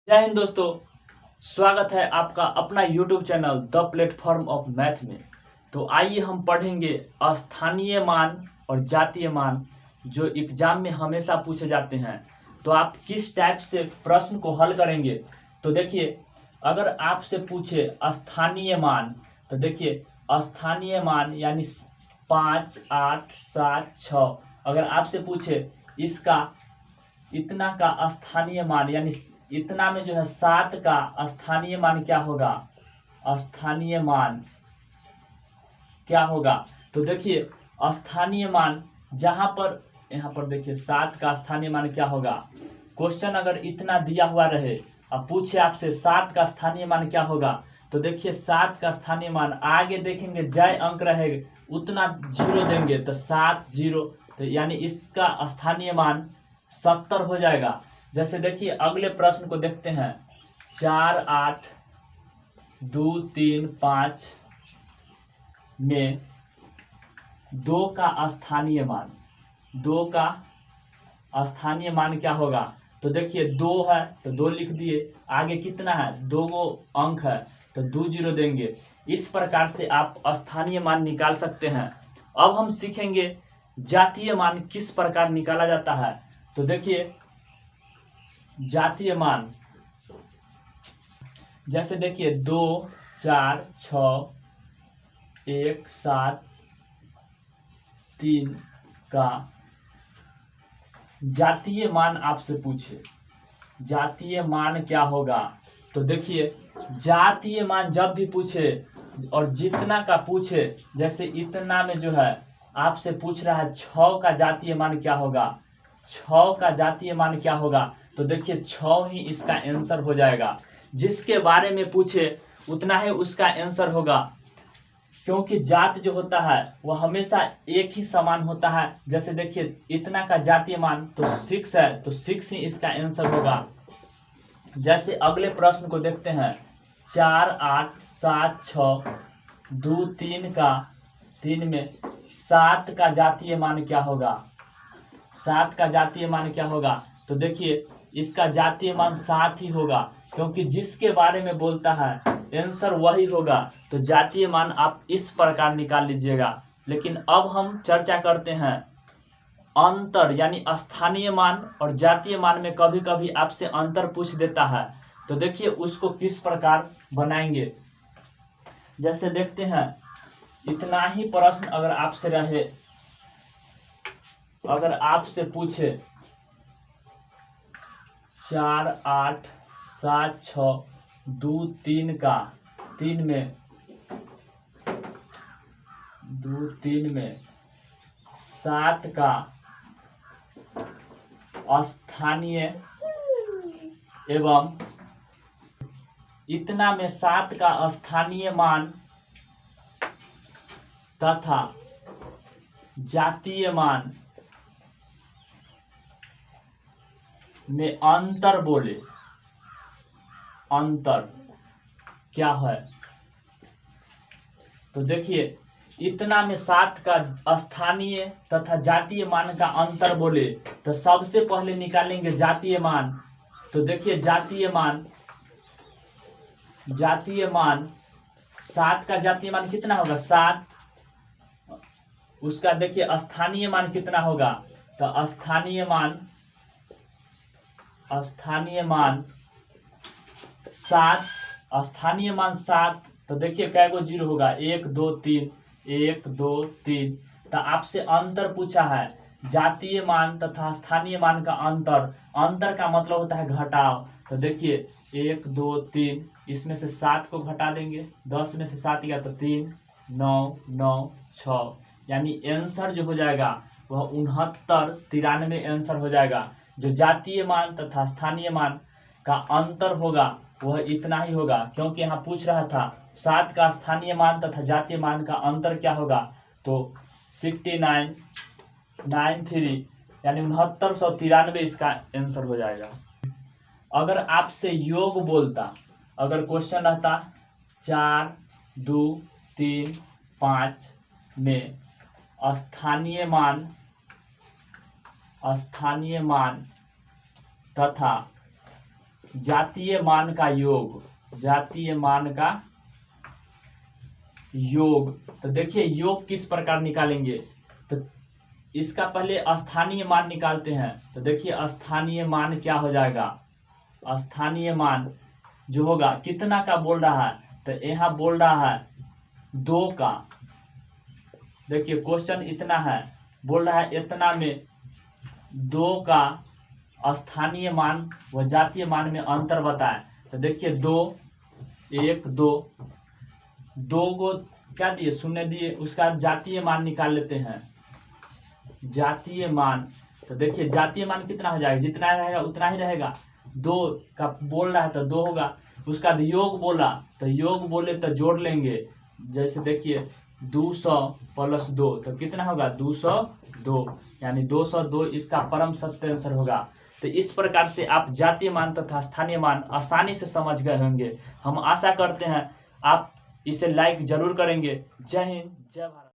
जय हिंद दोस्तों। स्वागत है आपका अपना YouTube channel the platform of math में। तो आइए हम पढ़ेंगे स्थानीय मान और जातीय मान जो एग्जाम में हमेशा पूछे जाते हैं। तो आप किस टाइप से प्रश्न को हल करेंगे। तो देखिए, अगर आपसे पूछे स्थानीय मान, तो देखिए स्थानीय मान यानी 5, 8, 7, 6। अगर आपसे पूछे इसका इतना का स्थानीय मान यानी इतना में जो है 7 का स्थानीय मान क्या होगा, स्थानीय मान क्या होगा। तो देखिए स्थानीय मान जहां पर यहाँ पर देखिए 7 का स्थानीय मान क्या होगा। क्वेश्चन अगर इतना दिया हुआ रहे और पूछे आपसे 7 का स्थानीय मान क्या होगा, तो देखिए 7 का स्थानीय मान आगे देखेंगे जय अंक रहेगा उतना जीरो देंगे तो 7 0, तो यानी इसका स्थानीय मान 70 हो जाएगा। जैसे देखिए अगले प्रश्न को देखते हैं। 4, 8, 2, 3, 5 में 2 का स्थानीय मान, 2 का स्थानीय मान क्या होगा। तो देखिए 2 है तो 2 लिख दिए, आगे कितना है 2 गो अंक है तो 2 0 देंगे। इस प्रकार से आप स्थानीय मान निकाल सकते हैं। अब हम सीखेंगे जातीय मान किस प्रकार निकाला जाता है। तो देखिए जातीय मान जैसे देखिए 2, 4, 6, 1, 7, 3 का जातीय मान आपसे पूछे जातीय मान क्या होगा। तो देखिए जातीय मान जब भी पूछे और जितना का पूछे, जैसे इतना में जो है आपसे पूछ रहा है 6 का जातीय मान क्या होगा, 6 का जातीय मान क्या होगा। तो देखिए 6 ही इसका आंसर हो जाएगा। जिसके बारे में पूछे उतना ही उसका आंसर होगा, क्योंकि जात जो होता है वह हमेशा एक ही समान होता है। जैसे देखिए इतना का जातीय मान तो 6 है तो 6 ही इसका आंसर होगा। जैसे अगले प्रश्न को देखते हैं। 4, 8, 7, 6, 2, 3 का 3 में 7 का जातीय मान क्या होगा, 7 का जातीय मान क्या होगा। तो देखिए इसका जातीय मान 7 ही होगा, क्योंकि जिसके बारे में बोलता है आंसर वही होगा। तो जातीय मान आप इस प्रकार निकाल लीजिएगा। लेकिन अब हम चर्चा करते हैं अंतर यानी स्थानीय मान और जातीय मान में कभी कभी आपसे अंतर पूछ देता है। तो देखिए उसको किस प्रकार बनाएंगे। जैसे देखते हैं इतना ही प्रश्न अगर आपसे रहे, अगर आपसे पूछे 4, 8, 7, 6, 2, 3 का 3 में 2, 3 में 7 का स्थानीय एवं इतना में 7 का स्थानीय मान तथा जातीय मान में अंतर बोले, अंतर क्या है। तो देखिए इतना में 7 का स्थानीय तथा जातीय मान का अंतर बोले तो सबसे पहले निकालेंगे जातीय मान। तो देखिए जातीय मान 7 का जातीय मान कितना होगा 7, उसका देखिए स्थानीय मान कितना होगा। तो स्थानीय मान 7, स्थानीय मान 7। तो देखिए कै गो जीरो होगा 1 2 3, 1 2 3। तो आपसे अंतर पूछा है, जातीय मान तथा स्थानीय मान का अंतर, अंतर का मतलब होता है घटाव। तो देखिए 1 2 3, इसमें से 7 को घटा देंगे, 10 में से 7 गया तो 3, 9 9 6, यानी आंसर जो हो जाएगा वह 69 93 आंसर हो जाएगा। जो जातीय मान तथा स्थानीय मान का अंतर होगा वह इतना ही होगा, क्योंकि यहाँ पूछ रहा था 7 का स्थानीय मान तथा जातीय मान का अंतर क्या होगा। तो 69 93 यानी 6993 इसका आंसर हो जाएगा। अगर आपसे योग बोलता, अगर क्वेश्चन रहता 4, 2, 3, 5 में स्थानीय मान तथा जातीय मान का योग, जातीय मान का योग। तो देखिए योग किस प्रकार निकालेंगे, तो इसका पहले स्थानीय मान निकालते हैं। तो देखिए स्थानीय मान क्या हो जाएगा, स्थानीय मान जो होगा कितना का बोल रहा है, तो यहाँ बोल रहा है 2 का। देखिए क्वेश्चन इतना है, बोल रहा है इतना में 2 का स्थानीय मान व जातीय मान में अंतर बताए। तो देखिए 2 1 2 2 को क्या दिए, शून्य दिए, उसका जातीय मान निकाल लेते हैं, जातीय मान। तो देखिए जातीय मान कितना हो जाएगा, जितना रहेगा उतना ही रहेगा। 2 का बोल रहा है तो 2 होगा, उसका योग बोला तो योग बोले तो जोड़ लेंगे। जैसे देखिए 200 + 2 तो कितना होगा 202, यानी 202 इसका परम सत्य आंसर होगा। तो इस प्रकार से आप जातीय मान तथा स्थानीय मान आसानी से समझ गए होंगे। हम आशा करते हैं आप इसे लाइक जरूर करेंगे। जय हिंद, जय भारत।